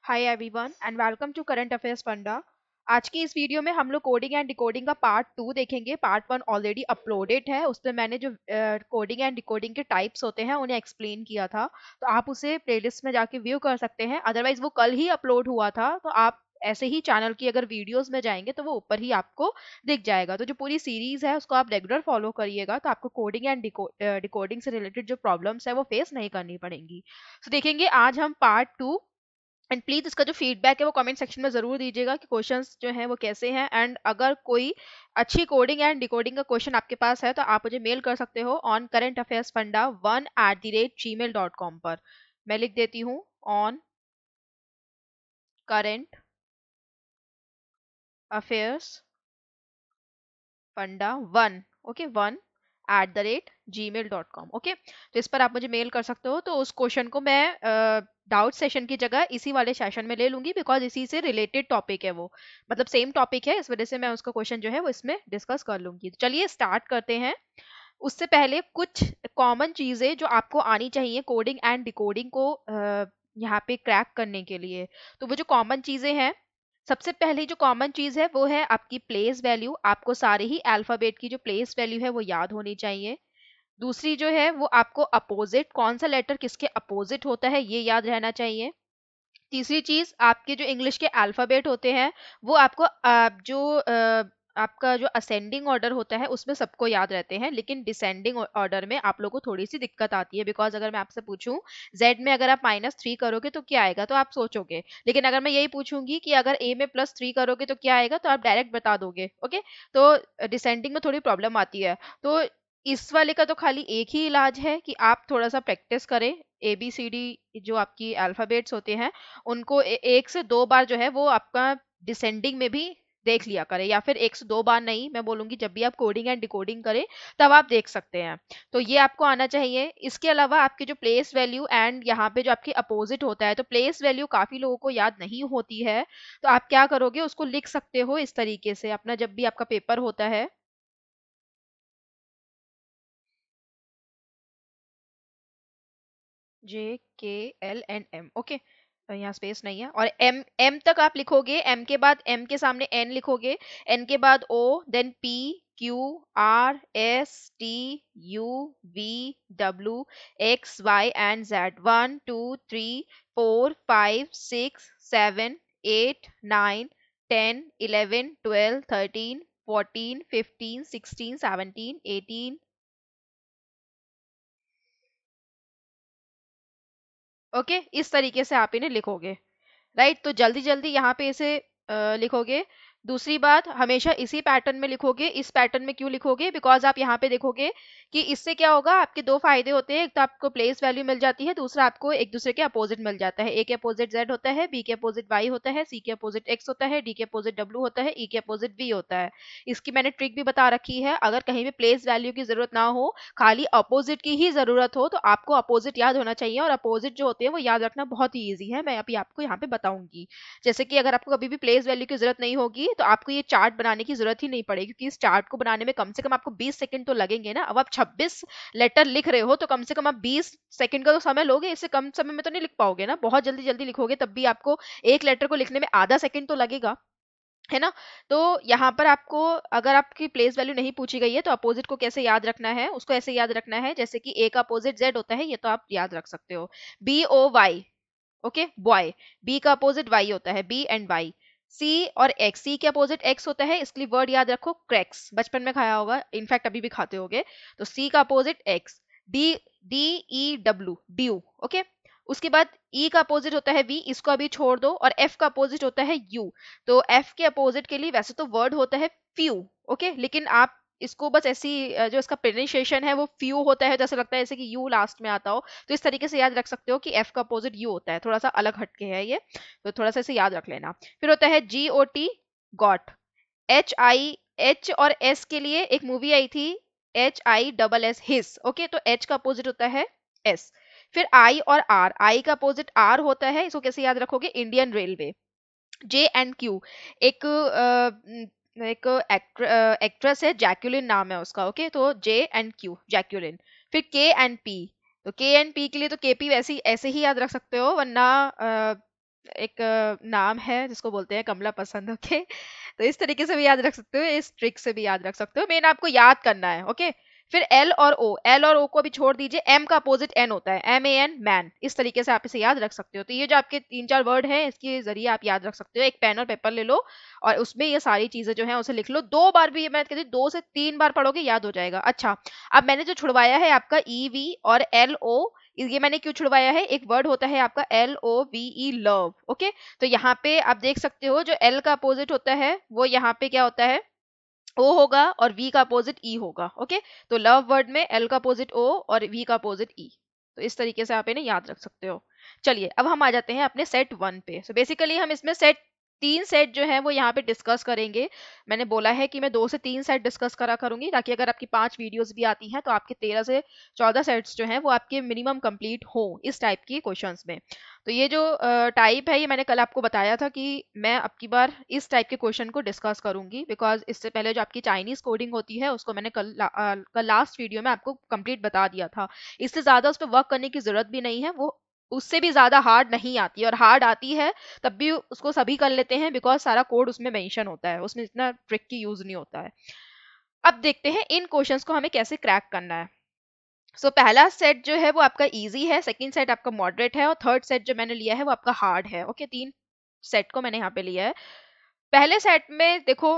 Hi everyone and welcome to current affairs funda. आज की इस वीडियो में हम लोग कोडिंग एंड डिकोडिंग का पार्ट 2 देखेंगे। पार्ट 1 ऑलरेडी अपलोडेड है, उसमें मैंने जो कोडिंग एंड डिकोडिंग के टाइप्स होते हैं उन्हें एक्सप्लेन किया था, तो आप उसे प्लेलिस्ट में जाके व्यू कर सकते हैं। अदरवाइज वो कल ही अपलोड हुआ था, तो आप ऐसे ही चैनल की अगर वीडियोस में जाएंगे तो वो ऊपर ही आपको दिख जाएगा। तो जो पूरी सीरीज है उसको आप रेगुलर फॉलो करिएगा, तो आपको कोडिंग एंड डिकोडिंग से रिलेटेड जो प्रॉब्लम्स है वो फेस नहीं करनी पड़ेंगी। तो देखेंगे आज हम पार्ट 2। एंड प्लीज इसका जो फीडबैक है वो कमेंट सेक्शन में जरूर दीजिएगा कि क्वेश्चंस जो हैं वो कैसे हैं। एंड अगर कोई अच्छी कोडिंग एंड डिकोडिंग का क्वेश्चन आपके पास है तो आप मुझे मेल कर सकते हो ऑन करंट अफेयर्स फंडा 1@gmail.com पर। मैं लिख देती हूँ ऑन करंट अफेयर्स फंडा 1, ओके 1@gmail.com। ओके, तो इस पर आप मुझे मेल कर सकते हो। तो उस क्वेश्चन को मैं डाउट सेशन की जगह इसी वाले सेशन में ले लूंगी, बिकॉज इसी से रिलेटेड टॉपिक है वो, मतलब सेम टॉपिक है, इस वजह से मैं उसका क्वेश्चन जो है वो इसमें डिस्कस कर लूंगी। तो चलिए स्टार्ट करते हैं। उससे पहले कुछ कॉमन चीजें जो आपको आनी चाहिए कोडिंग एंड डिकोडिंग को यहाँ पे क्रैक करने के लिए। तो वो जो कॉमन चीजें हैं, सबसे पहली जो कॉमन चीज है वो है आपकी प्लेस वैल्यू। आपको सारे ही अल्फाबेट की जो प्लेस वैल्यू है वो याद होनी चाहिए। दूसरी जो है वो आपको अपोजिट, कौन सा लेटर किसके अपोजिट होता है ये याद रहना चाहिए। तीसरी चीज, आपके जो इंग्लिश के अल्फाबेट होते हैं वो आपको आपका जो असेंडिंग ऑर्डर होता है उसमें सबको याद रहते हैं, लेकिन डिसेंडिंग ऑर्डर में आप लोगों को थोड़ी सी दिक्कत आती है। बिकॉज अगर मैं आपसे पूछूं जेड में अगर आप -3 करोगे तो क्या आएगा, तो आप सोचोगे, लेकिन अगर मैं यही पूछूंगी कि अगर ए में +3 करोगे तो क्या आएगा, तो आप डायरेक्ट बता दोगे। ओके, तो डिसेंडिंग में थोड़ी प्रॉब्लम आती है। तो इस वाले का तो खाली एक ही इलाज है कि आप थोड़ा सा प्रैक्टिस करें। ABCD जो आपकी अल्फाबेट्स होते हैं उनको 1 से 2 बार जो है वो आपका डिसेंडिंग में भी देख लिया करें, या फिर 1 से 2 बार नहीं, मैं बोलूंगी जब भी आप कोडिंग एंड डिकोडिंग करें तब आप देख सकते हैं। तो ये आपको आना चाहिए। इसके अलावा आपकी जो प्लेस वैल्यू एंड यहाँ पे जो आपके अपोजिट होता है, तो प्लेस वैल्यू काफी लोगों को याद नहीं होती है, तो आप क्या करोगे, उसको लिख सकते हो इस तरीके से अपना जब भी आपका पेपर होता है। JKLNM, ओके, यहाँ स्पेस नहीं है। और एम एम तक आप लिखोगे, एम के बाद एम के सामने एन लिखोगे, एन के बाद ओ, then PQRSTUVW XY and Z, 1 2 3 4 5 6 7 8 9 10 11 12 13 14 15 16 17 18। Okay, इस तरीके से आप इन्हें लिखोगे। राइट, तो जल्दी जल्दी यहाँ पे इसे लिखोगे। दूसरी बात, हमेशा इसी पैटर्न में लिखोगे। इस पैटर्न में क्यों लिखोगे, बिकॉज आप यहाँ पे देखोगे कि इससे क्या होगा, आपके दो फायदे होते हैं। एक तो आपको प्लेस वैल्यू मिल जाती है, दूसरा आपको एक दूसरे के अपोजिट मिल जाता है। ए के अपोजिट जेड होता है, बी के अपोजिट वाई होता है, सी के अपोजिट एक्स होता है, डी के अपोजिट डब्ल्यू होता है, ई के अपोजिट वी होता है। इसकी मैंने ट्रिक भी बता रखी है। अगर कहीं भी प्लेस वैल्यू की जरूरत ना हो, खाली अपोजिट की ही जरूरत हो, तो आपको अपोजिट याद होना चाहिए। और अपोजिट जो होते हैं वो याद रखना बहुत ही ईजी है, मैं अभी आपको यहाँ पे बताऊंगी। जैसे कि अगर आपको कभी भी प्लेस वैल्यू की जरूरत नहीं होगी तो आपको ये चार्ट बनाने की जरूरत ही नहीं पड़ेगी, क्योंकि इस चार्ट को बनाने में कम से कम आपको 20 सेकंड तो लगेंगे ना। अब आप 26 लेटर लिख रहे हो तो कम से कम आप 20 सेकंड का तो समय लोगे, इससे कम समय में तो नहीं लिख पाओगे ना। बहुत जल्दी जल्दी लिखोगे तब भी आपको एक लेटर को लिखने में आधा सेकंड तो लगेगा, है ना। तो यहाँ पर आपको, अगर आपकी प्लेस वैल्यू नहीं पूछी गई है तो अपोजिट को कैसे याद रखना है, उसको ऐसे याद रखना है जैसे कि ए का अपोजिट जेड होता है, ये तो आप याद रख सकते हो। BOY, okay, boy. बी का अपोजिट वाई होता है, बी एंड वाई। सी और एक्स, सी के अपोजिट एक्स होता है, इसके लिए वर्ड याद रखो क्रैक्स, बचपन में खाया होगा, इनफैक्ट अभी भी खाते होगे। तो सी का opposite x. D, DEW, due, okay. उसके बाद ई का अपोजिट होता है वी, इसको अभी छोड़ दो। और एफ का अपोजिट होता है यू। तो एफ के अपोजिट के लिए वैसे तो वर्ड होता है फ्यू, ओके, लेकिन आप इसको बस ऐसी जो इसका प्रोनाउंसिएशन है वो फ्यू होता है, जैसे लगता है जैसे कि यू लास्ट में आता हो। तो इस तरीके से याद रख सकते हो कि एफ का अपोजिट यू होता है, थोड़ा सा अलग हटके है ये, तो थोड़ा सा इसे याद रख लेना। फिर होता है GOT, गॉट। H और S के लिए एक मूवी आई थी, HISS, हिस, ओके, तो H का अपोजिट होता है S। फिर I और R, I का अपोजिट R होता है, इसको कैसे याद रखोगे, इंडियन रेलवे। J&Q, एक एक एक्ट्रेस है, जैक्युलिन नाम है उसका, ओके, तो J&Q, जैक्युलिन। फिर K&P, तो K&P के लिए तो KP वैसे ही ऐसे ही याद रख सकते हो, वरना एक नाम है जिसको बोलते हैं कमला पसंद। ओके, तो इस तरीके से भी याद रख सकते हो, इस ट्रिक से भी याद रख सकते हो, मेन आपको याद करना है। ओके, फिर एल और ओ, एल और ओ को भी छोड़ दीजिए, एम का अपोजिट एन होता है, एम ए एन, मैन। इस तरीके से आप इसे याद रख सकते हो। तो ये जो आपके 3-4 वर्ड हैं इसके जरिए आप याद रख सकते हो। एक पेन और पेपर ले लो और उसमें ये सारी चीजें जो है उसे लिख लो। 2 बार भी, मैं कहती हूँ 2 से 3 बार पढ़ोगे याद हो जाएगा। अच्छा, अब मैंने जो छुड़वाया है आपका ई वी और एल ओ, ये मैंने क्यों छुड़वाया है, एक वर्ड होता है आपका L O V E, love. Okay, तो यहाँ पे आप देख सकते हो जो एल का अपोजिट होता है वो यहाँ पे क्या होता है, ओ होगा, और वी का अपोजिट ई होगा। ओके, तो लव वर्ड में एल का अपोजिट ओ और वी का अपोजिट ई। तो इस तरीके से आप इन्हें याद रख सकते हो। चलिए अब हम आ जाते हैं अपने सेट 1 पे। सो बेसिकली हम इसमें सेट 3 सेट जो है वो यहाँ पे डिस्कस करेंगे। मैंने बोला है कि मैं 2 से 3 सेट डिस्कस करा करूंगी, ताकि अगर आपकी 5 वीडियोस भी आती हैं तो आपके 13 से 14 सेट्स जो हैं वो आपके मिनिमम कंप्लीट हो इस टाइप की क्वेश्चंस में। तो ये जो टाइप है, ये मैंने कल आपको बताया था कि मैं अब की बार इस टाइप के क्वेश्चन को डिस्कस करूंगी, बिकॉज इससे पहले जो आपकी चाइनीज कोडिंग होती है उसको मैंने कल लास्ट वीडियो में आपको कंप्लीट बता दिया था। इससे ज्यादा उस पर वर्क करने की जरूरत भी नहीं है, वो उससे भी ज्यादा हार्ड नहीं आती है, और हार्ड आती है तब भी उसको सभी कर लेते हैं, बिकॉज सारा कोड उसमें मेंशन होता है, उसमें इतना ट्रिक की यूज नहीं होता है। अब देखते हैं इन क्वेश्चंस को हमें कैसे क्रैक करना है। सो पहला सेट जो है वो आपका इजी है, सेकंड सेट आपका मॉडरेट है, और थर्ड सेट जो मैंने लिया है वो आपका हार्ड है। ओके, 3 सेट को मैंने यहाँ पे लिया है। पहले सेट में देखो,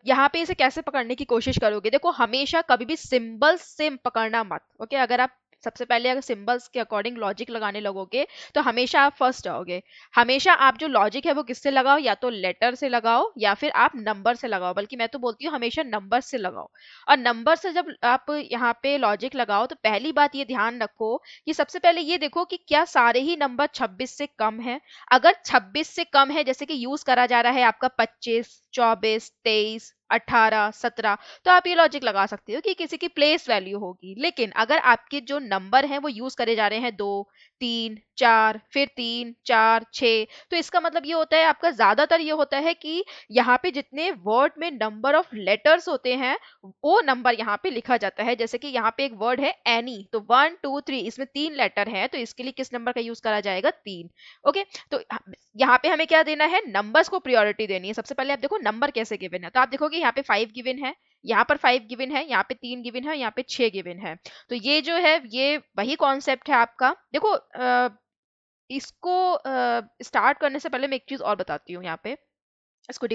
यहाँ पे इसे कैसे पकड़ने की कोशिश करोगे, देखो हमेशा कभी भी सिंबल्स से पकड़ना मत। ओके, अगर आप सबसे पहले अगर सिंबल्स के अकॉर्डिंग लॉजिक लगाने लगोगे तो हमेशा आप फर्स्ट आओगे। हमेशा आप जो लॉजिक है वो किससे लगाओ, या तो लेटर से लगाओ या फिर आप नंबर से लगाओ, बल्कि मैं तो बोलती हूँ हमेशा नंबर से लगाओ। और नंबर से जब आप यहाँ पे लॉजिक लगाओ तो पहली बात ये ध्यान रखो कि सबसे पहले ये देखो कि क्या सारे ही नंबर 26 से कम है। अगर 26 से कम है, जैसे कि यूज करा जा रहा है आपका 25, 24, 23, 18, 17, तो आप ये लॉजिक लगा सकते हो कि किसी की प्लेस वैल्यू होगी। लेकिन अगर आपके जो नंबर हैं वो यूज करे जा रहे हैं 2, 3, 4, फिर 3, 4, 6, तो इसका मतलब ये होता है, आपका ज्यादातर ये होता है कि यहाँ पे जितने वर्ड में नंबर ऑफ लेटर्स होते हैं वो नंबर यहाँ पे लिखा जाता है। जैसे कि यहाँ पे एक वर्ड है एनी, तो 1, 2, 3, इसमें 3 लेटर है, तो इसके लिए किस नंबर का यूज करा जाएगा, 3। ओके, तो यहाँ पे हमें क्या देना है, नंबर्स को प्रायोरिटी देनी है। सबसे पहले आप देखो नंबर कैसे गिवन है, तो आप देखोगे यहाँ पे 5 गिवन है, यहाँ पर 5 गिवन है, यहाँ पे 3 गिवन है, यहाँ पे 6 गिवन है। तो ये जो है ये वही कॉन्सेप्ट है आपका। देखो इसको स्टार्ट करने से पहले मैं एक चीज और बताती हूँ यहाँ पे, इसको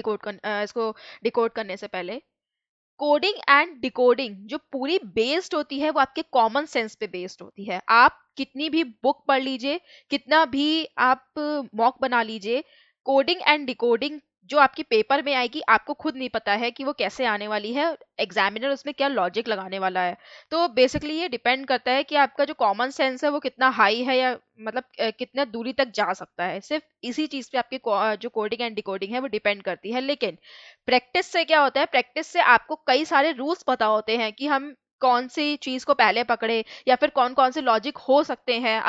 डिकोड करने से पहले, कोडिंग एंड डिकोडिंग जो पूरी बेस्ड होती है वो आपके कॉमन सेंस पे बेस्ड होती है। आप कितनी भी बुक पढ़ लीजिए, कितना भी आप मॉक बना लीजिए, कोडिंग एंड डिकोडिंग जो आपकी पेपर में आएगी आपको खुद नहीं पता है कि वो कैसे आने वाली है, एग्जामिनर उसमें क्या लॉजिक लगाने वाला है। तो बेसिकली ये डिपेंड करता है कि आपका जो कॉमन सेंस है वो कितना हाई है, या मतलब कितना दूरी तक जा सकता है। सिर्फ इसी चीज पे आपके जो कोडिंग एंड डिकोडिंग है वो डिपेंड करती है। लेकिन प्रैक्टिस से क्या होता है, प्रैक्टिस से आपको कई सारे रूल्स पता होते हैं कि हम कौन सी चीज को पहले पकड़े, या फिर कौन कौन से लॉजिक हो सकते हैं।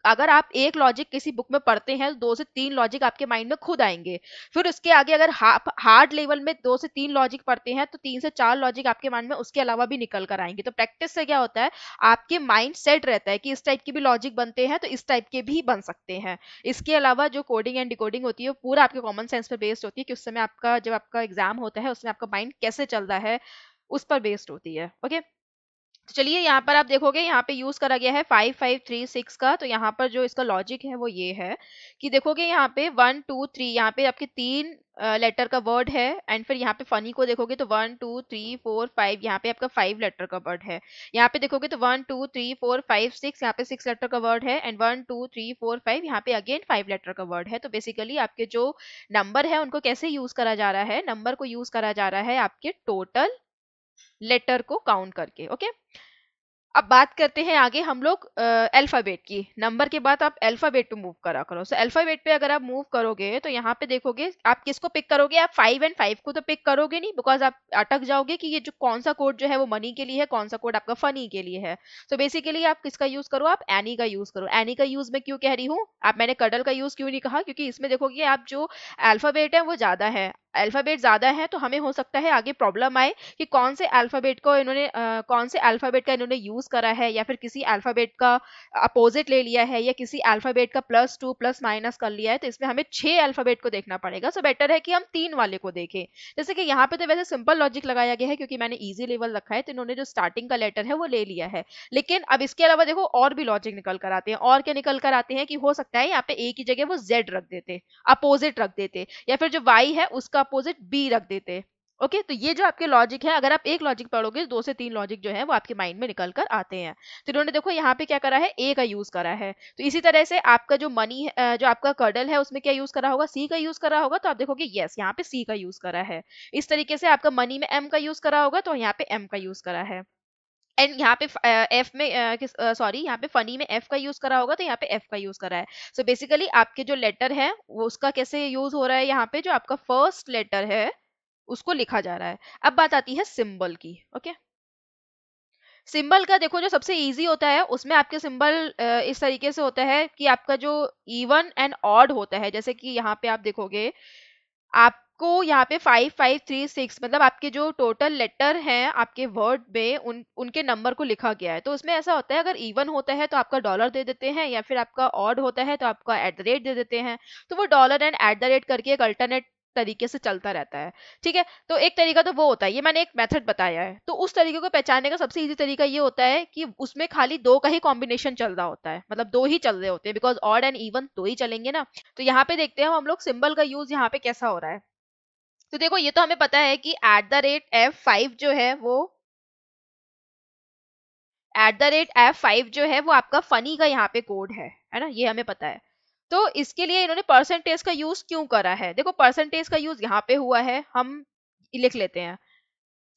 अगर आप एक लॉजिक किसी बुक में पढ़ते हैं तो 2 से 3 लॉजिक आपके माइंड में खुद आएंगे। फिर उसके आगे अगर हार्ड लेवल में 2 से 3 लॉजिक पढ़ते हैं तो 3 से 4 लॉजिक आपके माइंड में उसके अलावा भी निकल कर आएंगे। तो प्रैक्टिस से क्या होता है, आपके माइंड सेट रहता है कि इस टाइप के भी लॉजिक बनते हैं तो इस टाइप के भी बन सकते हैं। इसके अलावा जो कोडिंग एंड डिकोडिंग होती है वो पूरा आपके कॉमन सेंस पर बेस्ड होती है, कि उस समय आपका जब आपका एग्जाम होता है उसमें आपका माइंड कैसे चल रहा है उस पर बेस्ड होती है। ओके, तो चलिए यहाँ पर आप देखोगे यहाँ पे यूज करा गया है 5536 का। तो यहाँ पर जो इसका लॉजिक है वो ये है कि देखोगे यहाँ पे 1, 2, 3, यहाँ पे आपके 3 लेटर का वर्ड है, एंड फिर यहाँ पे फनी को देखोगे तो 1, 2, 3, 4, 5, यहाँ पे आपका 5 लेटर का वर्ड है। यहाँ पे देखोगे तो 1, 2, 3, 4, 5, 6, यहाँ पे 6 लेटर का वर्ड है, एंड 1, 2, 3, 4, 5, यहाँ पे अगेन 5 लेटर का वर्ड है। तो बेसिकली आपके जो नंबर है उनको कैसे यूज करा जा रहा है, नंबर को यूज करा जा रहा है आपके टोटल लेटर को काउंट करके। ओके, अब बात करते हैं आगे हम लोग अल्फाबेट की। नंबर के बाद आप अल्फाबेट पे मूव करा करो। सो अल्फाबेट पे अगर आप मूव करोगे तो यहाँ पे देखोगे आप किसको पिक करोगे, आप 5 को तो पिक करोगे नहीं, बिकॉज आप अटक जाओगे कि ये जो कौन सा कोड जो है वो मनी के लिए है, कौन सा कोड आपका फनी के लिए है। तो बेसिकली आप किसका यूज करो, आप एनी का यूज करो। एनी का यूज मैं क्यों कह रही हूँ, आप मैंने कडल का यूज क्यों नहीं कहा, क्योंकि इसमें देखोगे आप जो अल्फाबेट है वो ज्यादा है। अल्फाबेट ज्यादा है तो हमें हो सकता है आगे प्रॉब्लम आए कि कौन से अल्फाबेट को इन्होंने कौन से अल्फाबेट का इन्होंने यूज करा है, या फिर किसी अल्फाबेट का अपोजिट ले लिया है, या किसी अल्फाबेट का +2 प्लस माइनस कर लिया है, तो इसमें हमें 6 अल्फाबेट को देखना पड़ेगा। सो बेटर है कि हम 3 वाले को देखें। जैसे कि यहाँ पे तो वैसे सिंपल लॉजिक लगाया गया है क्योंकि मैंने इजी लेवल रखा है, तो इन्होंने जो स्टार्टिंग का लेटर है वो ले लिया है। लेकिन अब इसके अलावा देखो और भी लॉजिक निकल कर आते हैं। और क्या निकल कर आते हैं कि हो सकता है यहाँ पे ए की जगह वो जेड रख देते, अपोजिट रख देते, या फिर जो वाई है उसका अपोजिट बी रख देते। ओके तो ये जो आपके लॉजिक है, अगर आप एक लॉजिक पढ़ोगे 2 से 3 लॉजिक जो है वो आपके माइंड में निकल कर आते हैं। तो इन्होंने देखो यहाँ पे क्या करा है, ए का यूज करा है। तो इसी तरह से आपका जो मनी है, जो आपका कर्डल है उसमें क्या यूज करा होगा, सी का यूज करा होगा। तो आप देखोगे यस यहाँ पे सी का यूज करा है। इस तरीके से आपका मनी में एम का यूज करा होगा तो यहाँ पे एम का यूज करा है। एंड यहाँ पे एफ में सॉरी यहाँ पे फनी में एफ का यूज करा होगा तो यहाँ पे एफ का यूज करा है। सो बेसिकली आपके जो लेटर है वो उसका कैसे यूज हो रहा है, यहाँ पे जो आपका फर्स्ट लेटर है उसको लिखा जा रहा है। अब बात आती है सिंबल की। ओके सिंबल का देखो जो सबसे इजी होता है उसमें आपके सिंबल इस तरीके से होता है कि आपका जो इवन एंड ऑड होता है, जैसे कि यहाँ पे आप देखोगे आपको यहाँ पे 5536 मतलब आपके जो टोटल लेटर हैं आपके वर्ड में उनके नंबर को लिखा गया है। तो उसमें ऐसा होता है अगर इवन होता है तो आपका डॉलर दे देते हैं, या फिर आपका ऑड होता है तो आपका @ दे देते हैं। तो वो डॉलर एंड @ करके एक अल्टरनेट तरीके से चलता रहता है। ठीक है तो एक तरीका तो वो होता है, ये मैंने एक मेथड बताया है। तो उस तरीके को पहचानने का सबसे इजी तरीका ये होता है कि उसमें खाली दो का ही कॉम्बिनेशन चल रहा होता है, मतलब दो ही चल रहे होते हैं, because odd and even though ही चलेंगे ना। तो यहाँ पे देखते हैं हम लोग सिंबल का यूज यहाँ पे कैसा हो रहा है। तो देखो ये तो हमें पता है कि @F5 जो है वो @F5 जो है वो आपका फनी का यहाँ पे कोड है ना, ये हमें पता है। तो इसके लिए इन्होंने परसेंटेज का यूज क्यों करा है, देखो परसेंटेज का यूज यहाँ पे हुआ है, हम लिख लेते हैं।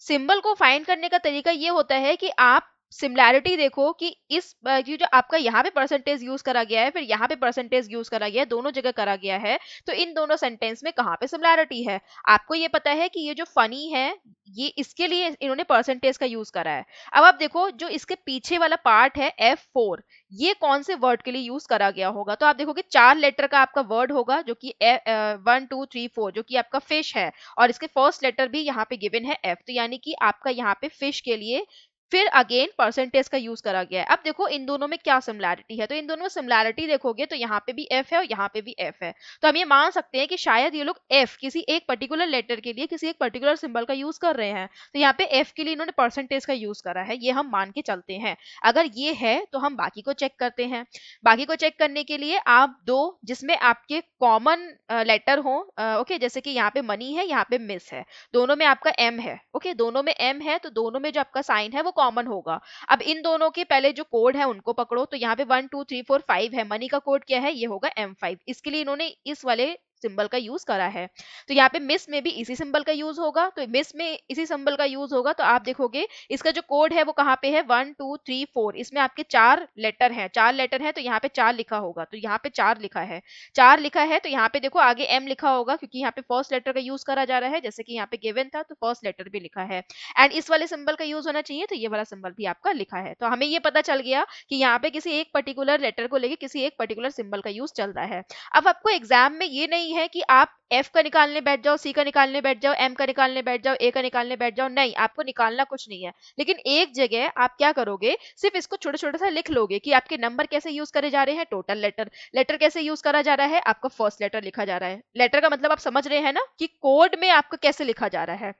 सिंबल को फाइंड करने का तरीका ये होता है कि आप सिमिलैरिटी देखो कि इस ये जो आपका यहाँ पे परसेंटेज यूज करा गया है, फिर यहाँ पे परसेंटेज यूज करा गया है, दोनों जगह करा गया है, तो इन दोनों सेंटेंस में कहाँ पे सिमिलैरिटी है। आपको ये पता है कि ये जो फनी है ये इसके लिए इन्होंने परसेंटेज का यूज करा है। अब आप देखो जो इसके पीछे वाला पार्ट है F4, ये कौन से वर्ड के लिए यूज करा गया होगा। तो आप देखोगे 4 लेटर का आपका वर्ड होगा जो कि 1 2 3 4 जो कि आपका फिश है, और इसके फर्स्ट लेटर भी यहाँ पे गिवन है F, तो यानी कि आपका यहाँ पे फिश के लिए फिर अगेन परसेंटेज का यूज करा गया है। अब देखो इन दोनों में क्या सिमिलैरिटी है, तो इन दोनों में सिमिलैरिटी देखोगे तो यहाँ पे भी F है और यहाँ पे भी F है। तो हम ये मान सकते हैं कि शायद ये लोग F किसी एक पर्टिकुलर लेटर के लिए किसी एक पर्टिकुलर सिंबल का यूज कर रहे हैं, तो यहाँ पे F के लिए इन्होंने परसेंटेज का यूज करा है, ये हम मान के चलते हैं। अगर ये है तो हम बाकी को चेक करते हैं। बाकी को चेक करने के लिए आप दो जिसमें आपके कॉमन लेटर हो, ओके जैसे कि यहाँ पे मनी है, यहाँ पे मिस है, दोनों में आपका M है। ओके दोनों में M है तो दोनों में जो आपका साइन है वो कॉमन होगा। अब इन दोनों के पहले जो कोड है उनको पकड़ो, तो यहाँ पे 1 2 3 4 5 है, मनी का कोड क्या है, ये होगा M5, इसके लिए इन्होंने इस वाले सिंबल का यूज करा है। तो यहाँ पे मिस में भी इसी सिंबल का यूज होगा, तो मिस में इसी सिंबल का यूज होगा। तो आप देखोगे इसका जो कोड है वो कहाँ पे है 1 2 3 4, इसमें आपके 4 लेटर हैं, 4 लेटर हैं तो यहाँ पे 4 लिखा होगा, तो यहाँ पे 4 लिखा है, 4 लिखा है तो यहाँ पे देखो आगे M लिखा होगा क्योंकि यहाँ पे फर्स्ट लेटर का यूज करा जा रहा है, जैसे कि यहाँ पे गिवन था तो फर्स्ट लेटर भी लिखा है। एंड इस वाले सिंबल का यूज होना चाहिए, तो ये वाला सिंबल भी आपका लिखा है। तो हमें ये पता चल गया कि यहाँ पे किसी एक पर्टिकुलर लेटर को लेके किसी एक पर्टिकुलर सिंबल का यूज चल रहा है। अब आपको एग्जाम में ये नहीं है कि आप F का निकालने बैठ जाओ, C का निकालने बैठ जाओ, M का निकालने बैठ जाओ, A का निकालने बैठ जाओ, नहीं आपको निकालना कुछ नहीं है। लेकिन एक जगह आप क्या करोगे, सिर्फ इसको छोटा छोटा सा लिख लोगे कि आपके नंबर कैसे यूज करे जा रहे हैं, टोटल लेटर, लेटर कैसे यूज करा जा रहा है, आपका फर्स्ट लेटर लिखा जा रहा है। लेटर का मतलब आप समझ रहे हैं ना कि कोड में आपका कैसे लिखा जा रहा है,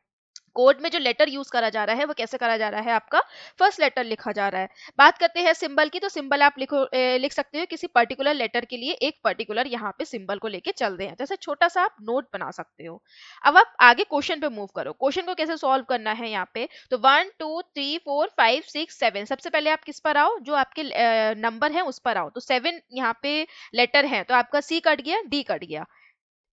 कोड में जो लेटर यूज करा जा रहा है वो कैसे करा जा रहा है, आपका फर्स्ट लेटर लिखा जा रहा है। बात करते हैं सिंबल की, तो सिंबल आप लिख सकते हो किसी पर्टिकुलर लेटर के लिए एक पर्टिकुलर यहाँ पे सिंबल को लेके चल रहे हैं, जैसे छोटा सा आप नोट बना सकते हो। अब आप आगे क्वेश्चन पे मूव करो, क्वेश्चन को कैसे सॉल्व करना है यहाँ पे। तो 1 2 3 4 5 6 7, सबसे पहले आप किस पर आओ, जो आपके नंबर है उस पर आओ। तो 7 यहाँ पे लेटर है, तो आपका C कट गया, D कट गया,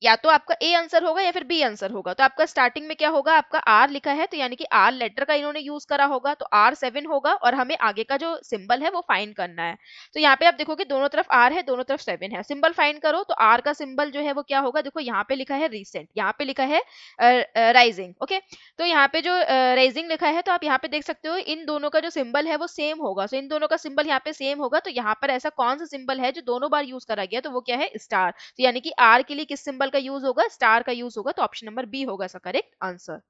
या तो आपका ए आंसर होगा या फिर बी आंसर होगा। तो आपका स्टार्टिंग में क्या होगा, आपका आर लिखा है तो यानी कि आर लेटर का इन्होंने यूज करा होगा, तो R7 होगा और हमें आगे का जो सिंबल है वो फाइंड करना है। तो यहाँ पे आप देखोगे दोनों तरफ आर है, दोनों तरफ 7 है, सिंबल फाइंड करो। तो आर का सिंबल जो है वो क्या होगा, देखो यहाँ पे लिखा है रिसेंट, यहाँ पे लिखा है राइजिंग। ओके तो यहाँ पे जो राइजिंग लिखा है तो आप यहाँ पे देख सकते हो इन दोनों का जो सिंबल है वो सेम होगा। सो इन दोनों का सिंबल यहाँ पे सेम होगा, तो यहाँ पर ऐसा कौन सा सिंबल है जो दोनों बार यूज करा गया, तो वो क्या है, स्टार। तो यानी कि आर के लिए किस सिंबल सिंबल का यूज होगा, स्टार का यूज होगा, तो ऑप्शन नंबर बी होगा इसका करेक्ट आंसर।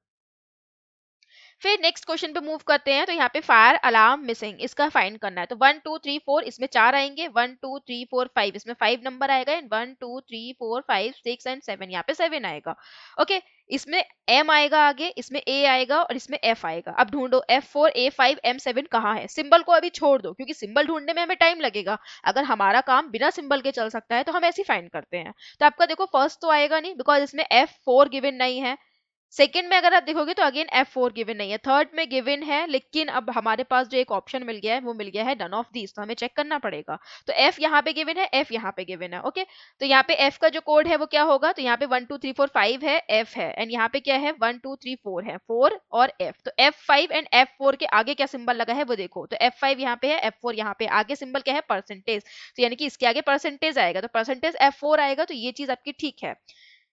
फिर नेक्स्ट क्वेश्चन पे मूव करते हैं। तो यहाँ पे फायर अलार्म मिसिंग, इसका फाइंड करना है। तो 1 2 3 4 इसमें 4 आएंगे, 1 2 3 4 5 इसमें 5 नंबर आएगा, एंड 1 2 3 4 5 6 एंड 7 यहाँ पे 7 आएगा। ओके, इसमें एम आएगा आगे, इसमें ए आएगा और इसमें एफ आएगा। अब ढूंढो F4 A5 M7 कहाँ है। सिंबल को अभी छोड़ दो क्योंकि सिंबल ढूंढने में हमें टाइम लगेगा। अगर हमारा काम बिना सिंबल के चल सकता है तो हम ऐसे फाइंड करते हैं। तो आपका देखो फर्स्ट तो आएगा नहीं बिकॉज इसमें F4 गिवन नहीं है। सेकंड में अगर आप देखोगे तो अगेन F4 गिवन नहीं है। थर्ड में गिवन है, लेकिन अब हमारे पास जो एक ऑप्शन मिल गया है वो मिल गया है नन ऑफ दीज, तो हमें चेक करना पड़ेगा। तो F यहाँ पे गिवन है, F यहाँ पे गिवन है। ओके, तो यहाँ पे F का जो कोड है वो क्या होगा, तो यहाँ पे 1 2 3 4 5 है, F है, एंड यहाँ पे क्या है 1 2 3 4 है, 4 और F। तो F5 एंड F4 के आगे क्या सिंबल लगा है वो देखो। तो F5 यहाँ पे है, F4 यहाँ पे, आगे सिंबल क्या है परसेंटेज, तो यानी कि इसके आगे परसेंटेज आएगा, तो परसेंटेज F4 आएगा। तो ये चीज आपकी ठीक है।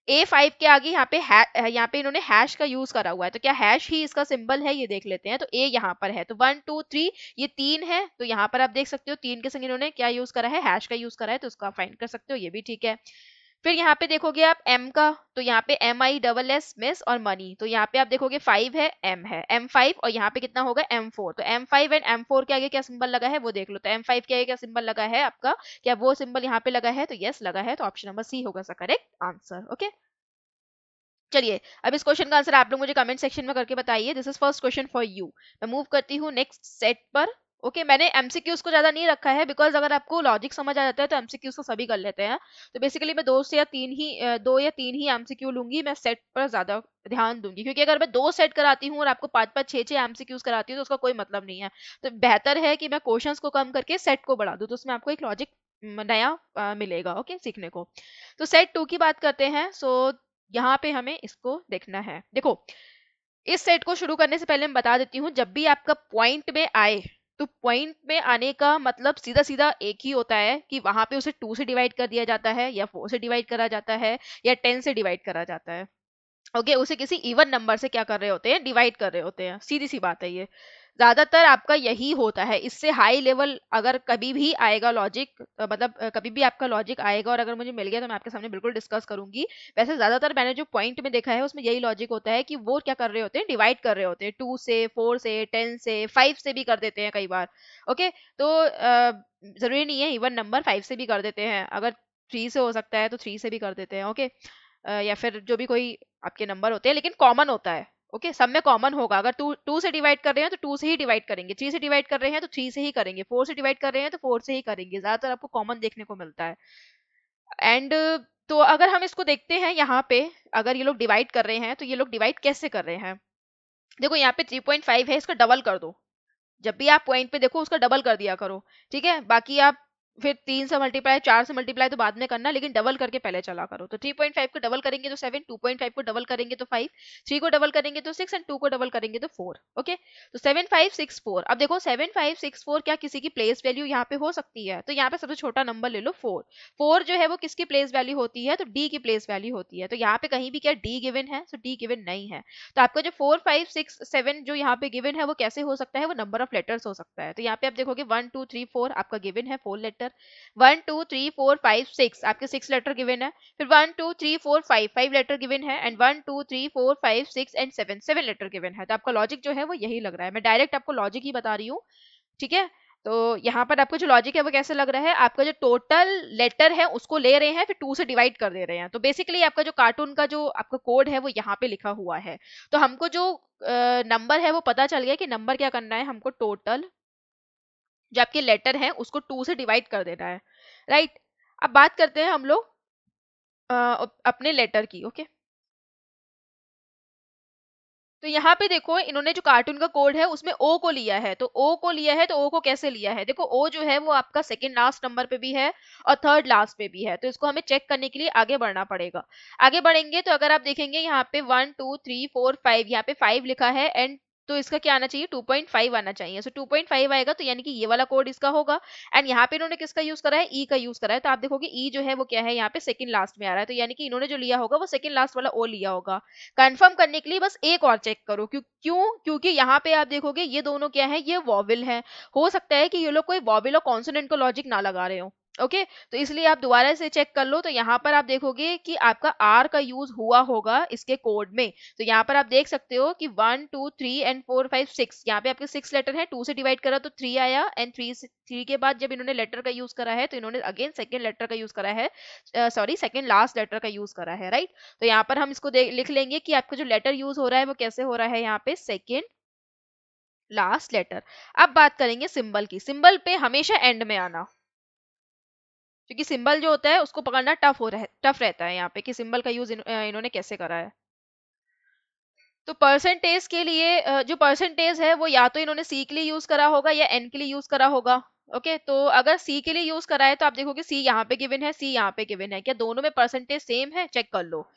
A5 के आगे यहाँ पे इन्होंने हैश का यूज करा हुआ है, तो क्या हैश ही इसका सिंबल है ये देख लेते हैं। तो A यहाँ पर है, तो 1 2 3 ये 3 है, तो यहाँ पर आप देख सकते हो 3 के संग इन्होंने क्या यूज करा है, हैश का यूज करा है, तो उसका फाइंड कर सकते हो, ये भी ठीक है। फिर यहाँ पे देखोगे आप M का, तो यहाँ पे MISS मिस और मनी, तो यहाँ पे आप देखोगे 5 है, M है, M5 और यहाँ पे कितना होगा M4। तो M5 एंड M4 के आगे क्या सिंबल लगा है वो देख लो। तो M5 के आगे क्या सिंबल लगा है आपका, क्या वो सिंबल यहाँ पे लगा है, तो यस लगा है, तो ऑप्शन नंबर सी होगा करेक्ट आंसर। ओके, चलिए अब इस क्वेश्चन का आंसर आप लोग मुझे कमेंट सेक्शन में करके बताइए। This is first question for you. मैं मूव करती हूँ नेक्स्ट सेट पर। ओके, मैंने एमसीक्यूज को ज्यादा नहीं रखा है बिकॉज अगर आपको लॉजिक समझ आ जाता है तो एमसीक्यूज को सभी कर लेते हैं। तो बेसिकली मैं दो या तीन ही एमसीक्यू लूंगी, मैं सेट पर ज्यादा ध्यान दूंगी, क्योंकि अगर मैं 2 सेट कराती हूँ और आपको 5 5 6 6 एमसीक्यूज कराती हूँ तो उसका कोई मतलब नहीं है। तो बेहतर है कि मैं क्वेश्चंस को कम करके सेट को बढ़ा दूं, तो उसमें आपको एक लॉजिक नया मिलेगा ओके सीखने को। तो सेट 2 की बात करते हैं। सो यहाँ पे हमें इसको देखना है। देखो, इस सेट को शुरू करने से पहले मैं बता देती हूँ, जब भी आपका पॉइंट में आए तो पॉइंट में आने का मतलब सीधा सीधा एक ही होता है कि वहां पे उसे 2 से डिवाइड कर दिया जाता है, या 4 से डिवाइड करा जाता है, या 10 से डिवाइड करा जाता है। ओके, उसे किसी इवन नंबर से क्या कर रहे होते हैं, डिवाइड कर रहे होते हैं, सीधी सी बात है ये। ज्यादातर आपका यही होता है। इससे हाई लेवल अगर कभी भी आएगा लॉजिक, मतलब कभी भी आपका लॉजिक आएगा और अगर मुझे मिल गया तो मैं आपके सामने बिल्कुल डिस्कस करूंगी। वैसे ज्यादातर मैंने जो पॉइंट में देखा है उसमें यही लॉजिक होता है कि वो क्या कर रहे होते हैं, डिवाइड कर रहे होते हैं, 2 से, 4 से, 10 से, 5 से भी कर देते हैं कई बार। ओके, तो जरूरी नहीं है इवन नंबर, 5 से भी कर देते हैं, अगर 3 से हो सकता है तो 3 से भी कर देते हैं। ओके, या फिर जो भी कोई आपके नंबर होते हैं, लेकिन कॉमन होता है। ओके, सब में कॉमन होगा। अगर टू से डिवाइड कर रहे हैं तो 2 से ही डिवाइड करेंगे, 3 से डिवाइड कर रहे हैं तो 3 से ही करेंगे, 4 से डिवाइड कर रहे हैं तो 4 से ही करेंगे। ज्यादातर आपको कॉमन देखने को मिलता है। एंड तो अगर हम इसको देखते हैं यहाँ पे, अगर ये लोग डिवाइड कर रहे हैं तो ये लोग डिवाइड कैसे कर रहे हैं। देखो यहाँ पे 3.5 है, इसका डबल कर दो। जब भी आप पॉइंट पे देखो उसका डबल कर दिया करो, ठीक है। बाकी आप फिर 3 से मल्टीप्लाई, 4 से मल्टीप्लाई तो बाद में करना, लेकिन डबल करके पहले चला करो। तो 3.5 को डबल करेंगे तो 7, 2.5 को डबल करेंगे तो 5, 3 को डबल करेंगे तो 6 एंड 2 को डबल करेंगे तो 4। ओके, तो 7 5 6 4। अब देखो 7 5 6 4 क्या किसी की प्लेस वैल्यू यहाँ पे हो सकती है, तो यहाँ पे सबसे छोटा नंबर ले लो 4। 4 जो है वो किसकी प्लेस वैल्यू होती है, तो डी की प्लेस वैल्यू होती है। तो यहाँ पे कहीं भी क्या डी गिवन है, तो डी गिवन नहीं है। तो आपका जो 4 5 6 7 जो यहाँ पे गिवन है वो कैसे हो सकता है, वो नंबर ऑफ लेटर्स हो सकता है। तो यहाँ पे आप देखोगे 1 2 3 4 आपका गिवन है 4 लेटर, 1 2 3 4 5 6 आपके 6 लेटर गिवन है, फिर 1 2 3 4 5 5 लेटर गिवन है, एंड 1 2 3 4 5 6 एंड 7 7 लेटर गिवन है। तो आपका लॉजिक जो है वो यही लग रहा है। मैं डायरेक्ट आपको लॉजिक ही बता रही हूँ, ठीक है। तो यहाँ पर आपको जो लॉजिक है वो कैसे लग रहा है, आपका जो टोटल लेटर है उसको ले रहे हैं, फिर 2 से डिवाइड कर दे रहे हैं। तो बेसिकली आपका जो कार्टून का जो आपका कोड है वो यहाँ पे लिखा हुआ है। तो हमको जो नंबर है वो पता चल गया कि नंबर क्या करना है, हमको टोटल जो आपके लेटर हैं उसको 2 से डिवाइड कर देना है, राइट। अब बात करते हैं हम लोग अपने लेटर की। ओके, तो यहाँ पे देखो इन्होंने जो कार्टून का कोड है उसमें ओ को लिया है। तो ओ को लिया है, तो ओ को कैसे लिया है, देखो ओ जो है वो आपका सेकंड लास्ट नंबर पे भी है और थर्ड लास्ट पे भी है। तो इसको हमें चेक करने के लिए आगे बढ़ना पड़ेगा। आगे बढ़ेंगे तो अगर आप देखेंगे यहाँ पे 1 2 3 4 5, यहाँ पे 5 लिखा है, एंड तो इसका क्या आना चाहिए, 2.5 आना चाहिए। सो 2.5 आएगा, तो यानी कि ये वाला कोड इसका होगा। एंड यहाँ पे इन्होंने किसका यूज करा है, ई का यूज करा है। तो आप देखोगे ई जो है वो क्या है, यहाँ पे सेकंड लास्ट में आ रहा है, तो यानी कि इन्होंने जो लिया होगा वो सेकंड लास्ट वाला ओ लिया होगा। कंफर्म करने के लिए बस एक और चेक करो, क्योंकि यहाँ पे आप देखोगे ये दोनों क्या है, ये वॉवेल है। हो सकता है कि ये लोग कोई वॉवेल और कॉन्सोनेंट को लॉजिक ना लगा रहे हो, ओके तो इसलिए आप दोबारा से चेक कर लो, तो यहाँ पर आप देखोगे कि आपका आर का यूज हुआ होगा इसके कोड में। तो यहाँ पर आप देख सकते हो कि 1 2 3 एंड 4 5 6, यहाँ पे आपके 6 लेटर है, 2 से डिवाइड करा तो 3 आया, एंड 3 के बाद जब इन्होंने लेटर का यूज करा है तो इन्होंने अगेन सेकेंड लेटर का यूज करा है, सॉरी सेकेंड लास्ट लेटर का यूज करा है, राइट। तो यहाँ पर हम इसको लिख लेंगे कि आपका जो लेटर यूज हो रहा है वो कैसे हो रहा है, यहाँ पे सेकेंड लास्ट लेटर। अब बात करेंगे सिंबल की। सिंबल पे हमेशा एंड में आना, क्योंकि सिंबल जो होता है उसको पकड़ना टफ रहता है यहाँ पे कि सिंबल का यूज इन्होंने कैसे करा है। तो परसेंटेज के लिए जो परसेंटेज है वो या तो इन्होंने सी के लिए यूज करा होगा या एन के लिए यूज करा होगा। ओके तो अगर सी के लिए यूज करा है तो आप देखोगे सी यहाँ पे गिवन है, सी यहाँ पे गिवन है, क्या दोनों में परसेंटेज सेम है, चेक कर लो।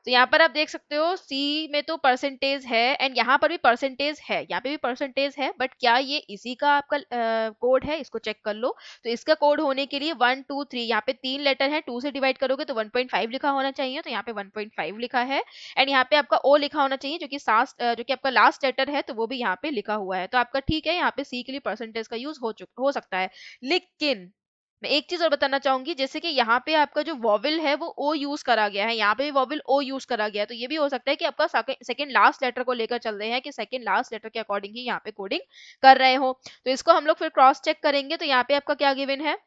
तो यहाँ पर आप देख सकते हो सी में तो परसेंटेज है एंड यहाँ पर भी परसेंटेज है, यहाँ पे भी परसेंटेज है, बट क्या ये इसी का आपका कोड है, इसको चेक कर लो। तो इसका कोड होने के लिए 1 2 3, यहाँ पे 3 लेटर है, 2 से डिवाइड करोगे तो 1.5 लिखा होना चाहिए, तो यहाँ पे 1.5 लिखा है। एंड यहाँ पे आपका ओ लिखा होना चाहिए, जो कि आपका लास्ट लेटर है, तो वो भी यहाँ पे लिखा हुआ है, तो आपका ठीक है, यहाँ पे सी के लिए परसेंटेज का यूज हो सकता है। लेकिन मैं एक चीज और बताना चाहूंगी, जैसे कि यहाँ पे आपका जो वॉवल है वो ओ यूज करा गया है, यहाँ पे भी वॉवल ओ यूज करा गया है, तो ये भी हो सकता है कि आपका सेकंड लास्ट लेटर को लेकर चल रहे हैं कि सेकंड लास्ट लेटर के अकॉर्डिंग ही यहाँ पे कोडिंग कर रहे हो। तो इसको हम लोग फिर क्रॉस चेक करेंगे। तो यहाँ पे आपका क्या गिवन है,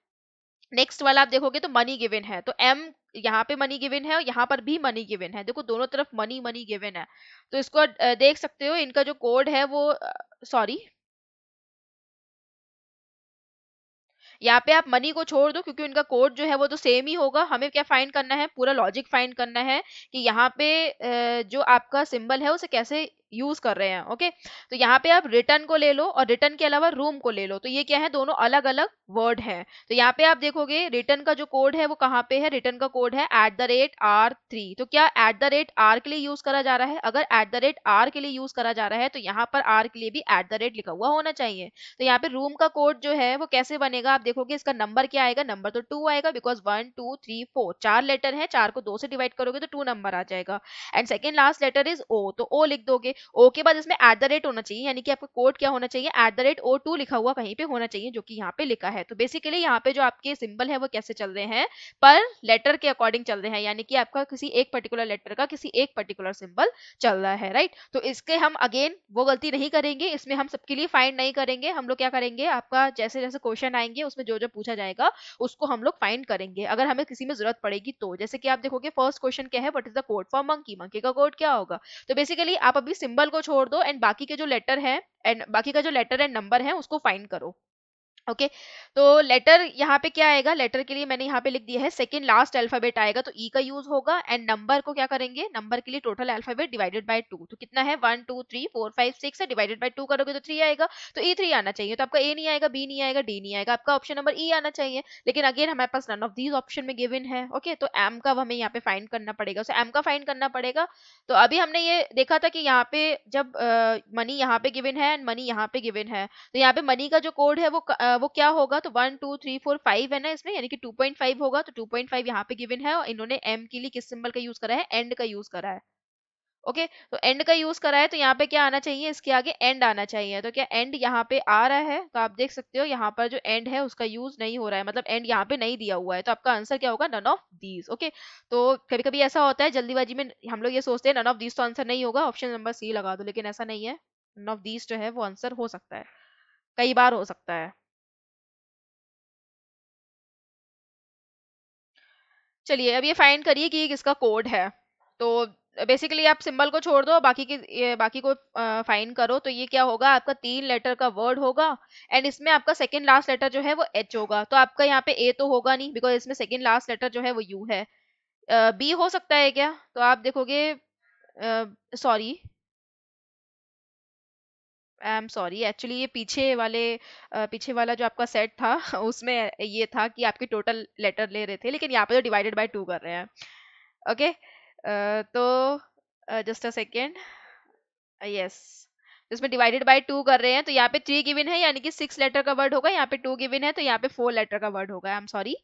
नेक्स्ट वाला आप देखोगे तो मनी गिवन है, तो एम यहाँ पे मनी गिवन है और यहाँ पर भी मनी गिवन है, देखो दोनों तरफ मनी मनी गिवन है। तो इसको देख सकते हो, इनका जो कोड है वो सॉरी यहाँ पे आप मनी को छोड़ दो, क्योंकि उनका कोड जो है वो तो सेम ही होगा। हमें क्या फाइंड करना है, पूरा लॉजिक फाइंड करना है कि यहाँ पे जो आपका सिंबल है उसे कैसे यूज कर रहे हैं। ओके तो यहाँ पे आप रिटर्न को ले लो और रिटर्न के अलावा रूम को ले लो, तो ये क्या है, दोनों अलग अलग वर्ड हैं। तो यहाँ पे आप देखोगे रिटर्न का जो कोड है वो कहाँ पे है, रिटर्न का कोड है @R3। तो क्या @R के लिए यूज करा जा रहा है, अगर @R के लिए यूज करा जा रहा है तो यहाँ पर R के लिए भी @ लिखा हुआ होना चाहिए। तो यहाँ पे रूम का कोड जो है वो कैसे बनेगा, आप देखोगे इसका नंबर क्या आएगा, नंबर तो 2 आएगा, बिकॉज 1 2 3 4 4 लेटर है, 4 को 2 से डिवाइड करोगे तो 2 नंबर आ जाएगा। And second last letter is O, तो ओ लिख दोगे। ओ के बाद इसमें @ होना चाहिए, यानी कि आपका कोड क्या होना चाहिए, @O2 लिखा हुआ कहीं पे होना चाहिए, जो कि यहाँ पे लिखा है। तो बेसिकली यहाँ पे जो आपके सिंबल है वो कैसे चल रहे हैं, पर लेटर के अकॉर्डिंग चल रहे हैं, यानी कि आपका किसी एक पर्टिकुलर लेटर का किसी एक पर्टिकुलर सिंबल चल रहा है, राइट। तो इसके हम अगेन वो गलती नहीं करेंगे, इसमें हम सबके लिए फाइंड नहीं करेंगे। हम लोग क्या करेंगे, आपका जैसे जैसे क्वेश्चन आएंगे उसमें जो जो पूछा जाएगा उसको हम लोग फाइंड करेंगे, अगर हमें किसी में जरूरत पड़ेगी तो। जैसे कि आप देखोगे फर्स्ट क्वेश्चन क्या है, what is the code for monkey, monkey का कोड क्या होगा। तो बेसिकली आप अभी सिंबल को छोड़ दो एंड बाकी के जो लेटर है एंड बाकी का जो लेटर एंड नंबर है उसको फाइंड करो। ओके तो लेटर यहाँ पे क्या आएगा, लेटर के लिए मैंने यहाँ पे लिख दिया है सेकंड लास्ट अल्फाबेट आएगा, तो ई का यूज होगा। एंड नंबर को क्या करेंगे, नंबर के लिए टोटल अल्फाबेट डिवाइडेड बाय 2, तो कितना है 1 2 3 4 5 6 है, डिवाइडेड बाय 2 करोगे तो 3 आएगा, तो ई 3 आना चाहिए। तो आपका ए नहीं आएगा, बी नहीं आएगा, डी नहीं आएगा, आपका ऑप्शन नंबर ई आना चाहिए। लेकिन अगेन हमारे पास नन ऑफ दीज ऑप्शन में गिवन है। ओके तो एम का हमें यहाँ पे फाइंड करना पड़ेगा, सो एम का फाइंड करना पड़ेगा। तो अभी हमने ये देखा था कि यहाँ पे जब मनी यहाँ पे गिवन है एंड मनी यहाँ पे गिवन है, तो यहाँ पे मनी का जो कोड है वो क्या होगा, तो 1 2 3 4 5 है ना इसमें, यानी कि 2.5 होगा, तो 2.5 यहाँ पे गिवन है और इन्होंने एम के लिए किस सिंबल का यूज करा है, एंड का यूज करा है। ओके तो एंड का यूज करा है, तो यहाँ पे क्या आना चाहिए, इसके आगे एंड आना चाहिए। तो क्या एंड यहाँ पे आ रहा है, तो आप देख सकते हो यहाँ पर जो एंड है उसका यूज नहीं हो रहा है, मतलब एंड यहाँ पे नहीं दिया हुआ है, तो आपका आंसर क्या होगा, नन ऑफ दीज। ओके तो कभी कभी ऐसा होता है जल्दीबाजी में हम लोग ये सोचते हैं नन ऑफ दीज तो आंसर नहीं होगा, ऑप्शन नंबर सी लगा दो, लेकिन ऐसा नहीं है। नन ऑफ दीज जो है वो आंसर हो सकता है, कई बार हो सकता है। चलिए अब ये फाइंड करिए कि ये किसका कोड है। तो बेसिकली आप सिंबल को छोड़ दो, बाकी को फाइंड करो। तो ये क्या होगा, आपका 3 लेटर का वर्ड होगा एंड इसमें आपका सेकंड लास्ट लेटर जो है वो एच होगा, तो आपका यहाँ पे ए तो होगा नहीं, बिकॉज इसमें सेकंड लास्ट लेटर जो है वो यू है। बी हो सकता है क्या, तो आप देखोगे, sorry I am sorry, actually ये पीछे वाला जो आपका सेट था उसमें ये था कि आपके टोटल लेटर ले रहे थे, लेकिन यहाँ पे तो डिवाइडेड बाय 2 कर रहे हैं। ओके तो जस्ट अ सेकेंड, यस, इसमें डिवाइडेड बाय 2 कर रहे हैं, तो यहाँ पे 3 गिवन है, यानी कि 6 लेटर का वर्ड होगा, यहाँ पे 2 गिवन है, तो यहाँ पे 4 लेटर का वर्ड होगा। आई एम सॉरी,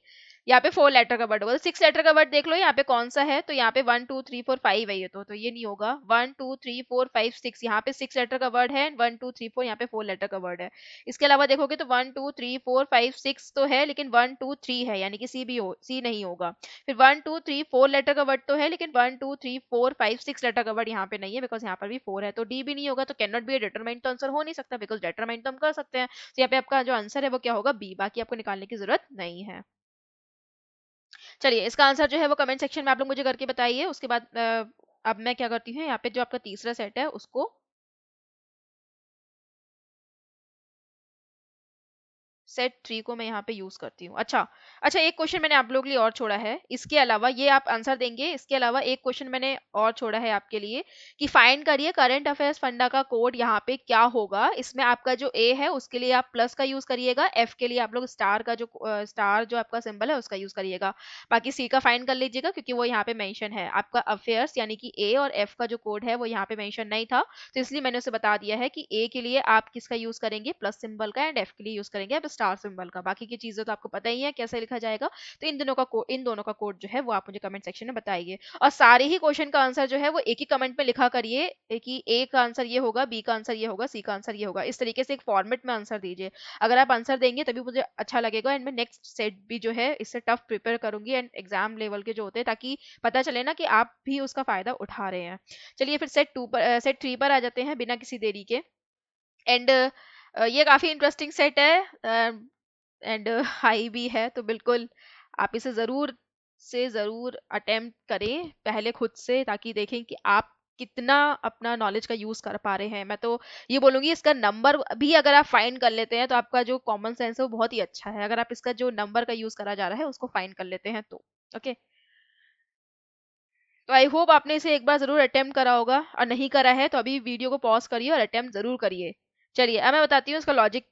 यहाँ पे 4 लेटर का वर्ड होगा। तो 6 लेटर का वर्ड देख लो यहाँ पे कौन सा है, तो यहाँ पे 1 2 3 4 5 है ये, तो ये नहीं होगा। 1 2 3 4 5 6, यहाँ पे 6 लेटर का वर्ड है, 1 2 3 4 यहाँ पे 4 लेटर का वर्ड है। इसके अलावा देखोगे तो 1 2 3 4 5 6 तो है, लेकिन 1 2 3 है, यानी कि सी भी हो, सी नहीं होगा। फिर 1 2 3 4 लेटर का वर्ड तो है, लेकिन 1 2 3 4 5 6 लेटर का वर्ड यहाँ पे नहीं है, बिकॉज यहाँ पर भी 4 है, तो डी भी नहीं होगा। तो कैन नॉट बी डिटरमाइन, तो आंसर हो नहीं सकता, बिकॉज डिटरमाइन तो हम कर सकते हैं। तो यहाँ पे आपका जो आंसर है वो क्या होगा, बी। बाकी आपको निकालने की जरूरत नहीं है। चलिए इसका आंसर जो है वो कमेंट सेक्शन में आप लोग मुझे करके बताइए। उसके बाद अब मैं क्या करती हूँ, यहाँ पे जो आपका तीसरा सेट है उसको सेट 3 को मैं यहाँ पे यूज करती हूँ। अच्छा अच्छा, एक क्वेश्चन मैंने आप लोगों के लिए और छोड़ा है, इसके अलावा ये आप आंसर देंगे। इसके अलावा एक क्वेश्चन मैंने और छोड़ा है आपके लिए कि फाइंड करिए करंट अफेयर्स फंडा का कोड यहाँ पे क्या होगा। इसमें आपका जो ए है उसके लिए आप प्लस का यूज करिएगा, एफ के लिए आप लोग स्टार का जो स्टार जो आपका सिंबल है उसका यूज करिएगा। बाकी सी का फाइंड कर लीजिएगा, क्योंकि वो यहाँ पे मेंशन है। आपका अफेयर्स यानी कि ए और एफ का जो कोड है वो यहाँ पे मेंशन नहीं था, तो इसलिए मैंने उसे बता दिया है कि ए के लिए आप किसका यूज करेंगे, प्लस सिंबल का, एंड एफ के लिए यूज करेंगे आप स्टार सिंबल का। बाकी की चीजें तो आपको पता ही है कैसे लिखा जाएगा। तो इन दोनों का कोड जो है वो आप मुझे कमेंट सेक्शन में बताइए। और सारे ही क्वेश्चन का आंसर जो है वो एक ही कमेंट में लिखा करिए कि ए का आंसर ये होगा, बी का आंसर ये होगा, सी का आंसर ये होगा। इस तरीके से एक फॉर्मेट में आंसर दीजिए। अगर आप आंसर देंगे तभी मुझे अच्छा लगेगा, एंड मैं नेक्स्ट सेट भी जो है इससे टफ प्रिपेयर करूंगी, एंड एग्जाम लेवल के जो होते हैं, ताकि पता चले ना कि आप भी उसका फायदा उठा रहे हैं। चलिए फिर सेट 3 पर आ जाते हैं बिना किसी देरी के। एंड ये काफी इंटरेस्टिंग सेट है, एंड हाई भी है, तो बिल्कुल आप इसे जरूर अटेम्प्ट करें पहले खुद से, ताकि देखें कि आप कितना अपना नॉलेज का यूज कर पा रहे हैं। मैं तो ये बोलूंगी इसका नंबर भी अगर आप फाइंड कर लेते हैं तो आपका जो कॉमन सेंस है वो बहुत ही अच्छा है, अगर आप इसका जो नंबर का यूज करा जा रहा है उसको फाइंड कर लेते हैं तो। ओके, तो आई होप आपने इसे एक बार जरूर अटेम्प्ट करा होगा, और नहीं करा है तो अभी वीडियो को पॉज करिए और अटेम्प्ट जरूर करिए। चलिए अब मैं बताती हूँ इसका लॉजिक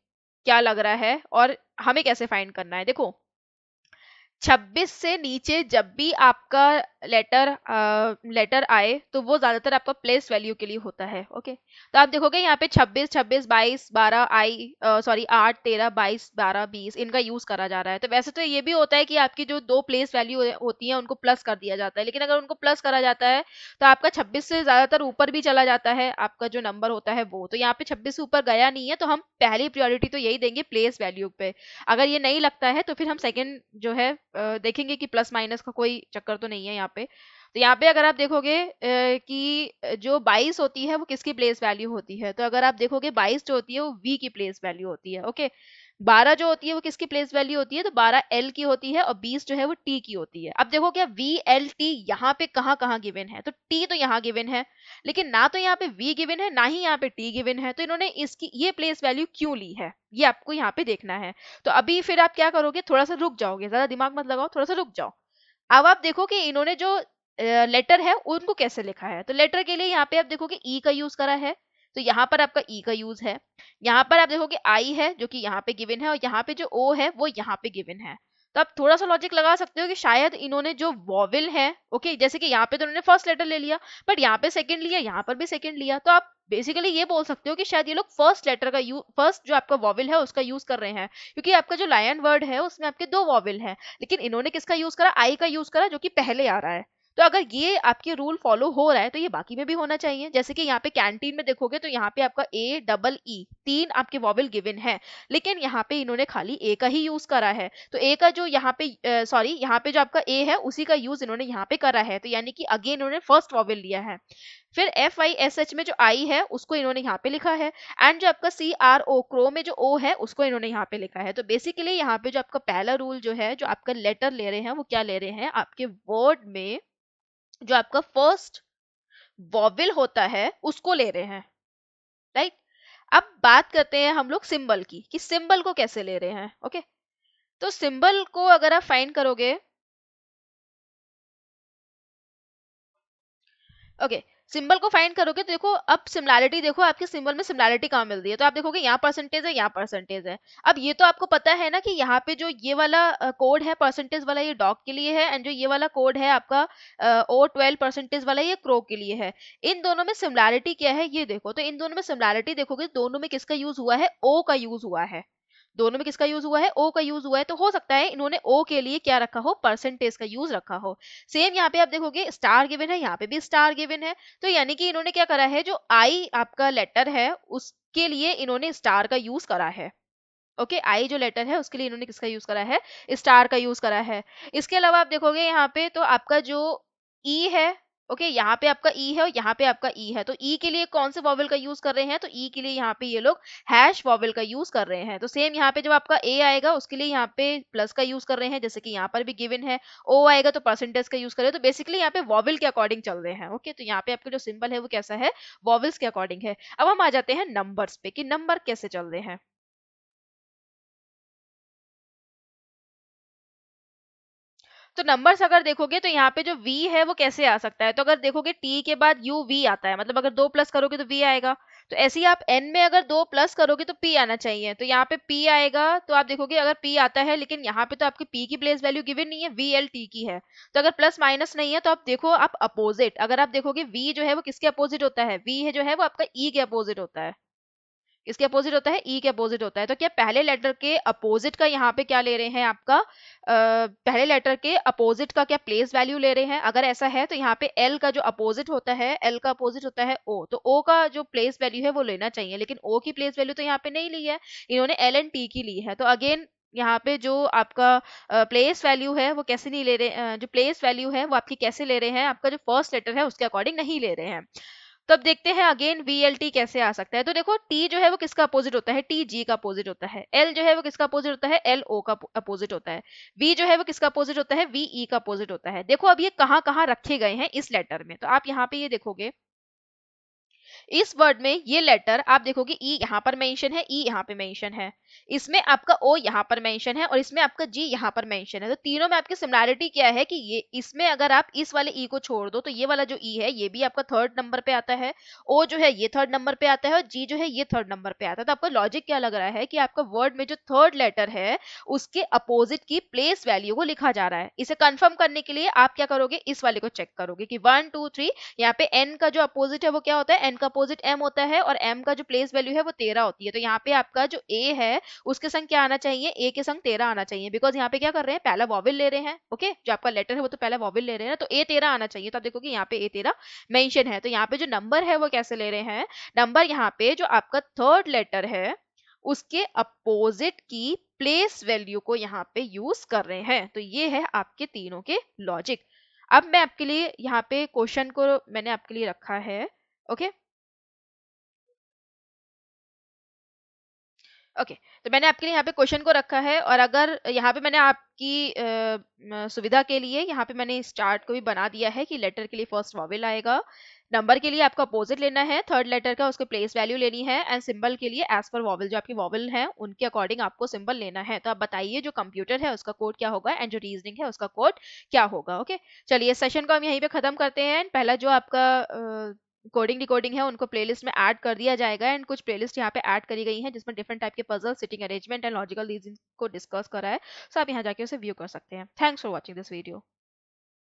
क्या लग रहा है और हमें कैसे फाइंड करना है। देखो, 26 से नीचे जब भी आपका लेटर आए तो वो ज्यादातर आपका प्लेस वैल्यू के लिए होता है। ओके, तो आप देखोगे यहाँ पे 26 26 22 12 आई सॉरी 8 13 22 12 20 इनका यूज करा जा रहा है। तो वैसे तो ये भी होता है कि आपकी जो दो प्लेस वैल्यू होती है उनको प्लस कर दिया जाता है, लेकिन अगर उनको प्लस करा जाता है तो आपका 26 से ज्यादातर ऊपर भी चला जाता है आपका जो नंबर होता है वो। तो यहाँ पे 26 से ऊपर गया नहीं है, तो हम पहली प्रायोरिटी तो यही देंगे प्लेस वैल्यू पे। अगर ये नहीं लगता है तो फिर हम सेकंड जो है देखेंगे कि प्लस माइनस का कोई चक्कर तो नहीं है यहाँ पे। तो यहाँ पे अगर आप देखोगे कि जो 22 होती है वो किसकी प्लेस वैल्यू होती है, तो अगर आप देखोगे 22 जो होती है वो वी की प्लेस वैल्यू होती है। ओके, 12 जो होती है वो किसकी प्लेस वैल्यू होती है, तो 12 एल की होती है, और 20 जो है वो टी की होती है। अब देखो क्या वी एल टी यहाँ पे कहाँ कहाँ गिवन है, तो टी तो यहाँ गिवन है, लेकिन ना तो यहाँ पे वी गिवन है ना ही यहाँ पे टी गिवन है। तो इन्होंने इसकी ये प्लेस वैल्यू क्यों ली है ये आपको यहाँ पे देखना है। तो अभी फिर आप क्या करोगे, थोड़ा सा रुक जाओगे, ज्यादा दिमाग मत लगाओ, थोड़ा सा रुक जाओ। अब आप देखो कि इन्होंने जो लेटर है उनको कैसे लिखा है। तो लेटर के लिए यहाँ पे आप देखोगे ई का यूज करा है, तो यहाँ पर आपका ई का यूज है। यहाँ पर आप देखोगे आई है जो कि यहाँ पे गिवन है, और यहाँ पे जो ओ है वो यहाँ पे गिवन है। तो आप थोड़ा सा लॉजिक लगा सकते हो कि शायद इन्होंने जो वॉवेल है, ओके, जैसे कि यहाँ पे तो उन्होंने फर्स्ट लेटर ले लिया, बट यहाँ पे सेकंड लिया, यहाँ पर भी सेकंड लिया, तो आप बेसिकली ये बोल सकते हो कि शायद ये लोग फर्स्ट लेटर का यूज, फर्स्ट जो आपका वॉवेल है उसका यूज कर रहे हैं, क्योंकि आपका जो लायन वर्ड है उसमें आपके दो वॉवेल हैं, लेकिन इन्होंने किसका यूज करा, आई का यूज करा, जो कि पहले आ रहा है। तो अगर ये आपके रूल फॉलो हो रहा है तो ये बाकी में भी होना चाहिए। जैसे कि यहाँ पे कैंटीन में देखोगे तो यहाँ पे आपका ए डबल ई तीन आपके वॉवेल गिवन है, लेकिन यहाँ पे इन्होंने खाली ए का ही यूज करा है। तो ए का जो यहाँ पे सॉरी यहाँ पे जो आपका ए है उसी का यूज इन्होंने यहाँ पे करा है, तो यानी कि अगेन इन्होंने फर्स्ट वॉवेल लिया है। फिर एफ आई एस एच में जो आई है उसको इन्होंने यहाँ पे लिखा है, एंड जो आपका सी आर ओ क्रो में जो ओ है उसको इन्होंने यहाँ पे लिखा है। तो बेसिकली यहाँ पे जो आपका पहला रूल जो है, जो आपका लेटर ले रहे हैं वो क्या ले रहे हैं, आपके वर्ड में जो आपका फर्स्ट वॉवेल होता है उसको ले रहे हैं, राइट। अब बात करते हैं हम लोग सिंबल की, कि सिंबल को कैसे ले रहे हैं। ओके, तो सिंबल को अगर आप फाइंड करोगे, ओके, सिंबल को फाइंड करोगे तो देखो अब सिमिलैरिटी, देखो आपके सिंबल में सिमिलैरिटी कहाँ मिल रही है। तो आप देखोगे यहाँ परसेंटेज है, यहाँ परसेंटेज है। अब ये तो आपको पता है ना कि यहाँ पे जो ये वाला कोड है परसेंटेज वाला ये डॉग के लिए है, एंड जो ये वाला कोड है आपका O12 परसेंटेज वाला ये क्रो के लिए है। इन दोनों में सिमिलैरिटी क्या है ये देखो, तो इन दोनों में सिमिलैरिटी देखोगे दोनों में किसका यूज हुआ है, ओ का यूज हुआ है। दोनों में किसका यूज हुआ है, ओ का यूज हुआ है, तो हो सकता है इन्होंने ओ के लिए क्या रखा हो, परसेंटेज का यूज रखा हो। सेम यहाँ पे आप देखोगे स्टार गिवन है, यहाँ पे भी स्टार गिवन है, तो यानी कि इन्होंने क्या करा है, जो आई आपका लेटर है उसके लिए इन्होंने स्टार का यूज करा है। ओके, आई जो लेटर है उसके लिए इन्होंने किसका यूज करा है, स्टार का यूज करा है। इसके अलावा आप देखोगे यहाँ पे तो आपका जो ई है, ओके, यहाँ पे आपका ई है और यहाँ पे आपका ई है, तो ई के लिए कौन से वॉवेल का यूज कर रहे हैं, तो ई के लिए यहाँ पे ये लोग हैश वॉवेल का यूज कर रहे हैं। तो सेम यहाँ पे जब आपका ए आएगा उसके लिए यहाँ पे प्लस का यूज कर रहे हैं, जैसे कि यहाँ पर भी गिवन है। ओ आएगा तो परसेंटेज का यूज कर रहे हैं, तो बेसिकली यहाँ पे वॉवेल के अकॉर्डिंग चल रहे हैं। ओके, तो यहाँ पे आपका जो सिंबल है वो कैसा है, वॉवेल्स के अकॉर्डिंग है। अब हम आ जाते हैं नंबर्स पे कि नंबर कैसे चल रहे हैं। तो नंबर्स अगर देखोगे तो यहाँ पे जो v है वो कैसे आ सकता है, तो अगर देखोगे t के बाद u v आता है, मतलब अगर दो प्लस करोगे तो v आएगा। तो ऐसे ही आप n में अगर दो प्लस करोगे तो p आना चाहिए, तो यहाँ पे p आएगा। तो आप देखोगे अगर p आता है, लेकिन यहाँ पे तो आपकी p की प्लेस वैल्यू गिवन नहीं है, v l t की है। तो अगर प्लस माइनस नहीं है तो आप देखो, आप अपोजिट, अगर आप देखोगे v जो है वो किसके अपोजिट होता है, v है जो है वो आपका e के अपोजिट होता है। इसके अपोजिट होता है, ई के अपोजिट होता है। तो क्या पहले लेटर के अपोजिट का यहाँ पे क्या ले रहे हैं आपका, पहले लेटर के अपोजिट का क्या प्लेस वैल्यू ले रहे हैं, अगर ऐसा है तो यहाँ पे एल का जो अपोजिट होता है, एल का अपोजिट होता है ओ, तो ओ का जो प्लेस वैल्यू है वो लेना चाहिए, लेकिन ओ की प्लेस वैल्यू तो यहाँ पे नहीं ली है, इन्होंने एल एंड टी की ली है। तो अगेन यहाँ पे जो आपका प्लेस वैल्यू है वो कैसे नहीं ले रहे, जो प्लेस वैल्यू है वो आपकी कैसे ले रहे हैं, आपका जो फर्स्ट लेटर है उसके अकॉर्डिंग नहीं ले रहे हैं। तो अब देखते हैं अगेन VLT कैसे आ सकता है। तो देखो T जो है वो किसका अपोजिट होता है, टी जी का अपोजिट होता है। L जो है वो किसका अपोजिट होता है, एल ओ का अपोजिट होता है। V जो है वो किसका अपोजिट होता है, VE का अपोजिट होता है। देखो अब ये कहाँ कहाँ रखे गए हैं इस लेटर में, तो आप यहाँ पे ये देखोगे इस वर्ड में ये लेटर आप देखोगे ई यहाँ पर मेंशन है, ई यहाँ पे मेंशन है, इसमें आपका ओ यहाँ पर मेंशन है और इसमें आपका जी यहाँ पर मेंशन है। तो तीनों में आपकी सिमिलैरिटी क्या है कि ये इसमें अगर आप इस वाले ई को छोड़ दो तो ये वाला जो ई है ये भी आपका थर्ड नंबर पे आता है, ओ जो है ये थर्ड नंबर पे आता है और जी जो है ये थर्ड नंबर पे आता है। तो आपका लॉजिक क्या लग रहा है कि आपका वर्ड में जो थर्ड लेटर है उसके अपोजिट की प्लेस वैल्यू को लिखा जा रहा है। इसे कंफर्म करने के लिए आप क्या करोगे, इस वाले को चेक करोगे कि 1 2 3, यहाँ पे n का जो अपोजिट है वो क्या होता है, n का अपोजिट m होता है और m का जो प्लेस वैल्यू है वो 13 होती है। तो यहाँ पे आपका जो a है उसके संग क्या आना चाहिए, a के संग 13 आना चाहिए, बिकॉज यहाँ पे क्या कर रहे हैं, पहला वॉवेल ले रहे हैं। ओके, जो आपका लेटर है वो तो पहला वॉवेल ले रहे हैं ना, तो a 13 आना चाहिए। तो आप देखोगे यहाँ पे a 13 मेंशन है। तो यहाँ पे जो नंबर है वो कैसे ले रहे हैं, नंबर यहाँ पे जो आपका थर्ड लेटर है उसके अपोजिट की प्लेस वैल्यू को यहाँ पे यूज कर रहे हैं। तो ये है आपके तीनों के लॉजिक। अब मैं आपके लिए यहाँ पे क्वेश्चन को मैंने आपके लिए रखा है। ओके ओके, तो मैंने आपके लिए यहाँ पे क्वेश्चन को रखा है, और अगर यहाँ पे मैंने आपकी सुविधा के लिए यहाँ पे मैंने इस चार्ट को भी बना दिया है कि लेटर के लिए फर्स्ट वॉवेल आएगा, नंबर के लिए आपको अपोजिट लेना है थर्ड लेटर का, उसके प्लेस वैल्यू लेनी है, एंड सिंबल के लिए एज पर वॉवेल, जो आपकी वॉवेल है उनके अकॉर्डिंग आपको सिंबल लेना है। तो आप बताइए जो कंप्यूटर है उसका कोड क्या होगा एंड जो रीजनिंग है उसका कोड क्या होगा। ओके, चलिए सेशन को हम यहीं पे खत्म करते हैं। पहला जो आपका कोडिंग डिकोडिंग है उनको प्लेलिस्ट में ऐड कर दिया जाएगा, एंड कुछ प्लेलिस्ट यहाँ पे ऐड करी गई हैं जिसमें डिफरेंट टाइप के puzzle, sitting arrangement and logical reasoning को डिस्कस करा है। सो आप यहाँ जाके उसे व्यू कर सकते हैं। Thanks for watching this video.